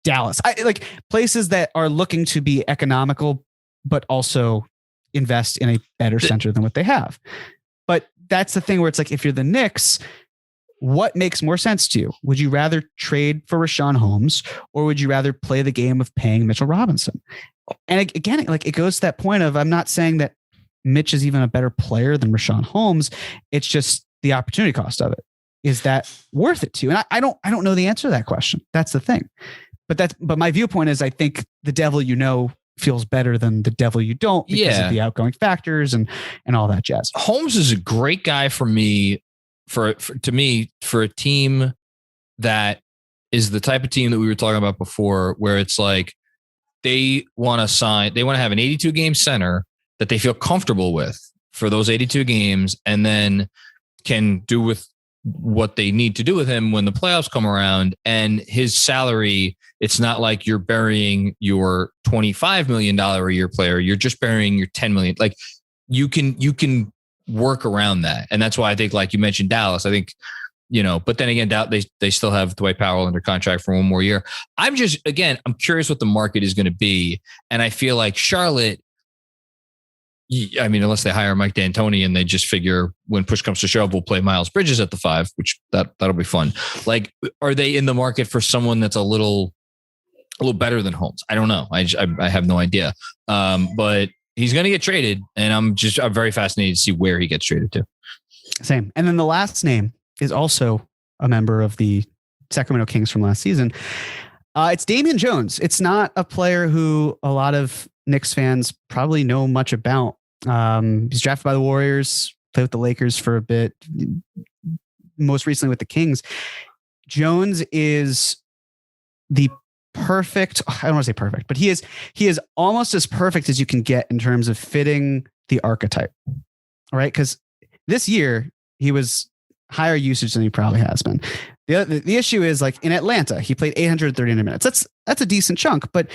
Dallas, like places that are looking to be economical, but also invest in a better center than what they have. But that's the thing where it's like, if you're the Knicks, what makes more sense to you? Would you rather trade for Richaun Holmes, or would you rather play the game of paying Mitchell Robinson? And again, like it goes to that point of, I'm not saying that Mitch is even a better player than Richaun Holmes. It's just the opportunity cost of it. Is that worth it to you? And I don't know the answer to that question. That's the thing. But my viewpoint is, I think the devil feels better than the devil you don't, because of the outgoing factors and all that jazz.
Holmes is a great guy for me, for a team that is the type of team that we were talking about before, where it's like they want to have an 82 game center that they feel comfortable with for those 82 games, and then can do with what they need to do with him when the playoffs come around. And his salary, it's not like you're burying your $25 million a year player. You're just burying your $10 million. Like you can work around that. And that's why I think, like you mentioned, Dallas, I think, but then again, they still have Dwight Powell under contract for one more year. I'm curious what the market is going to be. And I feel like Charlotte, I mean, unless they hire Mike D'Antoni and they just figure when push comes to shove, we'll play Miles Bridges at the 5, which that'll be fun. Like, are they in the market for someone that's a little better than Holmes? I don't know. I have no idea. But he's going to get traded, and I'm very fascinated to see where he gets traded to.
Same. And then the last name is also a member of the Sacramento Kings from last season. It's Damian Jones. It's not a player who a lot of Knicks fans probably know much about. He's drafted by the Warriors, played with the Lakers for a bit, most recently with the Kings. Jones is the perfect, I don't want to say perfect, but he is almost as perfect as you can get in terms of fitting the archetype. All right. Because this year he was higher usage than he probably has been. The issue is, like, in Atlanta, he played 839 minutes. That's a decent chunk, but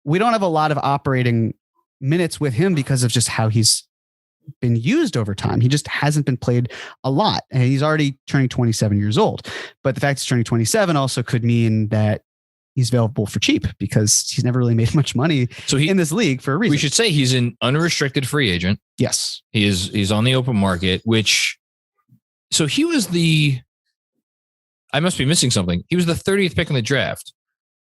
we don't have a lot of operating minutes with him because of just how he's been used over time. He just hasn't been played a lot, and he's already turning 27 years old. But the fact he's turning 27 also could mean that he's available for cheap, because he's never really made much money in this league for a reason.
We should say he's an unrestricted free agent.
Yes.
He's on the open market, so he was I must be missing something. He was the 30th pick in the draft.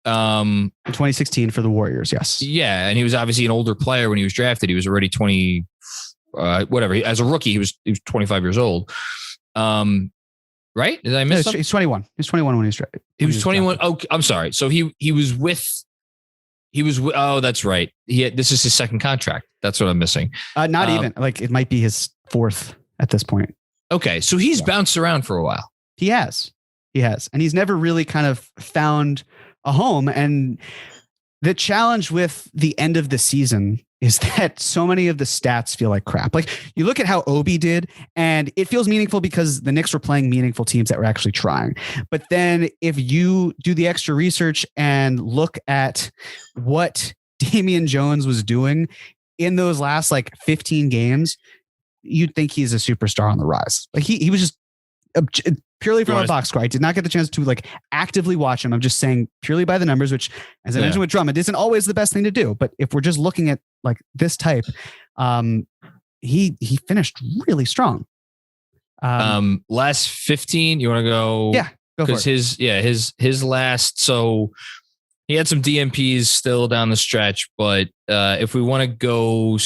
In 2016 for the Warriors. Yes.
Yeah. And he was obviously an older player when he was drafted. He was already 20, whatever. As a rookie, he was 25 years old. Right? Did I miss something?
He's 21. He was 21 when he was drafted.
He was 21. Oh, I'm sorry. So he was oh, that's right. This is his second contract. That's what I'm missing.
Not even, like, it might be his 4th at this point.
Okay. So he's bounced around for a while.
He has. And he's never really kind of found a home. And the challenge with the end of the season is that so many of the stats feel like crap. Like, you look at how Obi did, and it feels meaningful because the Knicks were playing meaningful teams that were actually trying. But then if you do the extra research and look at what Damian Jones was doing in those last 15 games, you'd think he's a superstar on the rise. Like, he was just purely from a box score. I did not get the chance to actively watch him. I'm just saying purely by the numbers, which, as I mentioned with Drummond, isn't always the best thing to do. But if we're just looking at this type, he finished really strong.
Last 15, you want to go?
Yeah, go for
it. His last. So he had some DMPs still down the stretch, but if we want to go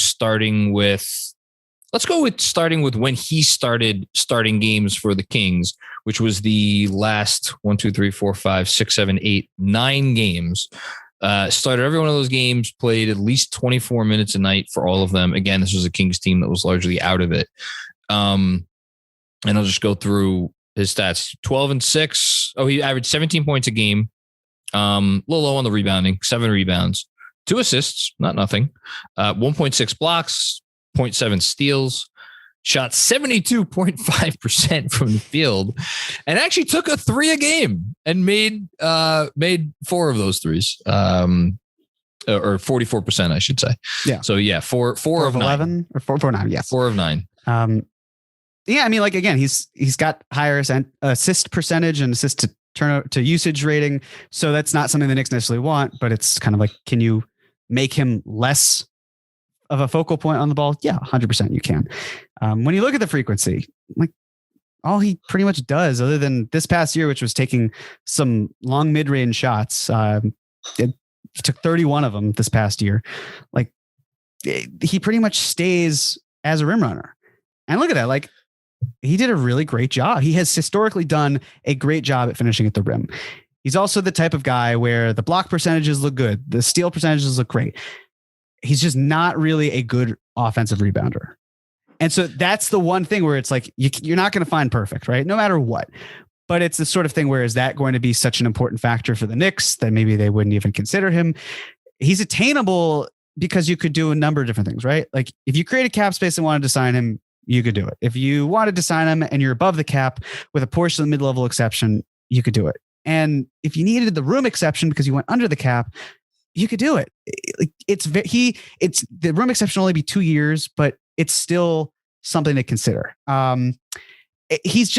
let's go with starting with when he started starting games for the Kings, which was the last 1, 2, 3, 4, 5, 6, 7, 8, 9 games. Started every one of those games, played at least 24 minutes a night for all of them. Again, this was a Kings team that was largely out of it. And I'll just go through his stats. 12-6. Oh, he averaged 17 points a game. A little low on the rebounding, 7 rebounds, 2 assists, not nothing. 1.6 blocks, 0.7 steals, shot 72.5% from the field, and actually took a 3 a game and made 4 of those threes, or 44%, I should say.
Yeah.
So yeah, 4 of
11 or 4 of 9. Yes.
4 of 9.
Yeah. I mean, again, he's got higher assist percentage and assist to turnover to usage rating. So that's not something the Knicks necessarily want, but it's kind of like, can you make him less of a focal point on the ball? Yeah, 100% you can. When you look at the frequency, all he pretty much does, other than this past year, which was taking some long mid-range shots. It took 31 of them this past year. Like, he pretty much stays as a rim runner. And look at that. Like, he did a really great job. He has historically done a great job at finishing at the rim. He's also the type of guy where the block percentages look good. The steal percentages look great. He's just not really a good offensive rebounder. And so that's the one thing where it's like, you're not going to find perfect, right? No matter what. But it's the sort of thing where is that going to be such an important factor for the Knicks that maybe they wouldn't even consider him? He's attainable because you could do a number of different things, right? Like if you created cap space and wanted to sign him, you could do it. If you wanted to sign him and you're above the cap with a portion of the mid-level exception, you could do it. And if you needed the room exception because you went under the cap, you could do it. It's the room exception will only be 2 years, but it's still something to consider. He's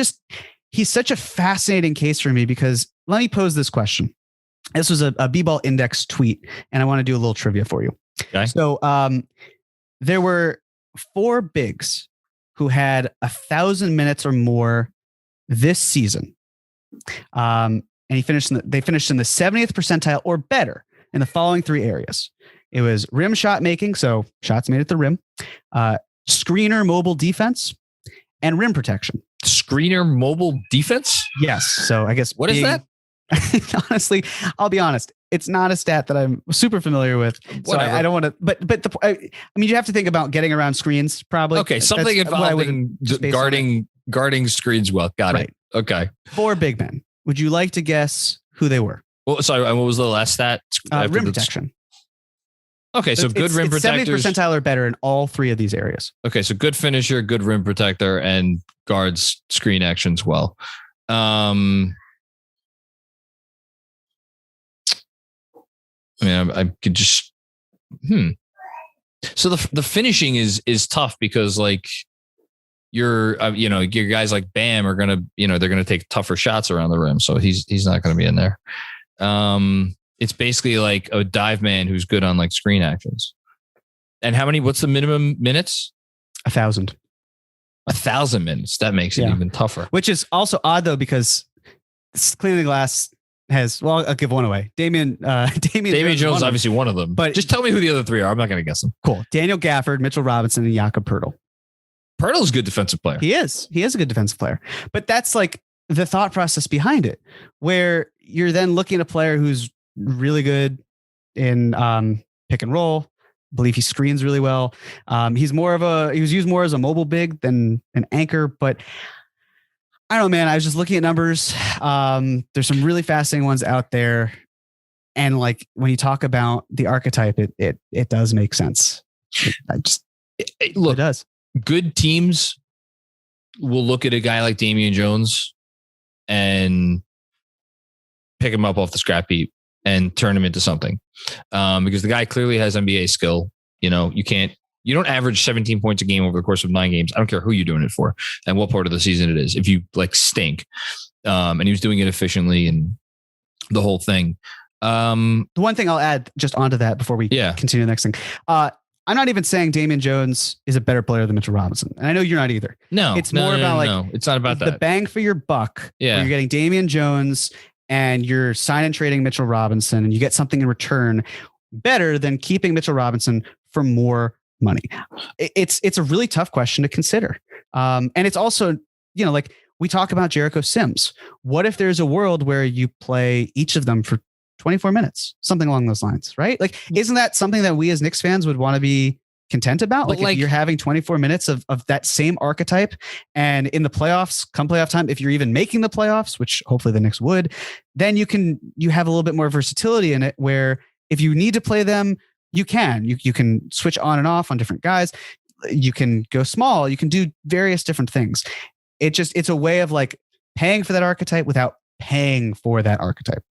such a fascinating case for me because let me pose this question. This was a B-Ball Index tweet, and I want to do a little trivia for you.
Okay.
So there were 4 bigs who had 1,000 minutes or more this season. And they finished in the 70th percentile or better in the following 3 areas. It was rim shot making, so shots made at the rim, screener mobile defense, and rim protection.
Screener mobile defense?
Yes. So I guess
what is that?
Honestly, I'll be honest. It's not a stat that I'm super familiar with. So I don't want to, but you have to think about getting around screens probably.
Okay. Something involving guarding screens well. Got it. Okay.
4 big men. Would you like to guess who they were?
Well, sorry. What was the last stat?
Rim protection.
Okay. So good rim protectors. 70th
percentile or better in all 3 of these areas.
Okay. So good finisher, good rim protector, and guards screen actions well. I could just, So the finishing is tough because like your guys like Bam are gonna, they're gonna take tougher shots around the rim, so he's not gonna be in there. It's basically like a dive man who's good on like screen actions. And what's the minimum minutes?
1,000.
1,000 minutes. That makes it even tougher.
Which is also odd though because Cleaning the Glass has, well, I'll give one away. Damian Jones
is obviously one of them. But just tell me who the other 3 are. I'm not going to guess them.
Cool. Daniel Gafford, Mitchell Robinson, and Jakob Poeltl.
Poeltl's a good defensive player.
He is a good defensive player. But that's like the thought process behind it, where you're then looking at a player who's really good in pick and roll. I believe he screens really well. He was used more as a mobile big than an anchor, but I don't know, man. I was just looking at numbers. There's some really fascinating ones out there. And like when you talk about the archetype, it does make sense. It does.
Good teams will look at a guy like Damian Jones and pick him up off the scrap heap and turn him into something. Because the guy clearly has NBA skill. You don't average 17 points a game over the course of 9 games. I don't care who you're doing it for and what part of the season it is. If you like stink, and he was doing it efficiently and the whole thing.
The one thing I'll add just onto that before we continue the next thing. I'm not even saying Damian Jones is a better player than Mitchell Robinson. And I know you're not either.
No,
it's more about
it's not about
the bang for your buck. Yeah. You're getting Damian Jones and you're sign and trading Mitchell Robinson and you get something in return better than keeping Mitchell Robinson for more money. It's a really tough question to consider. And it's also, like we talk about Jericho Sims. What if there's a world where you play each of them for 24 minutes, something along those lines, right? Like, isn't that something that we as Knicks fans would want to be content about? Like if you're having 24 minutes of that same archetype and in the playoffs, come playoff time, if you're even making the playoffs, which hopefully the Knicks would, then you have a little bit more versatility in it where if you need to play them, you can switch on and off on different guys. You can go small. You can do various different things. It's a way of like paying for that archetype without paying for that archetype.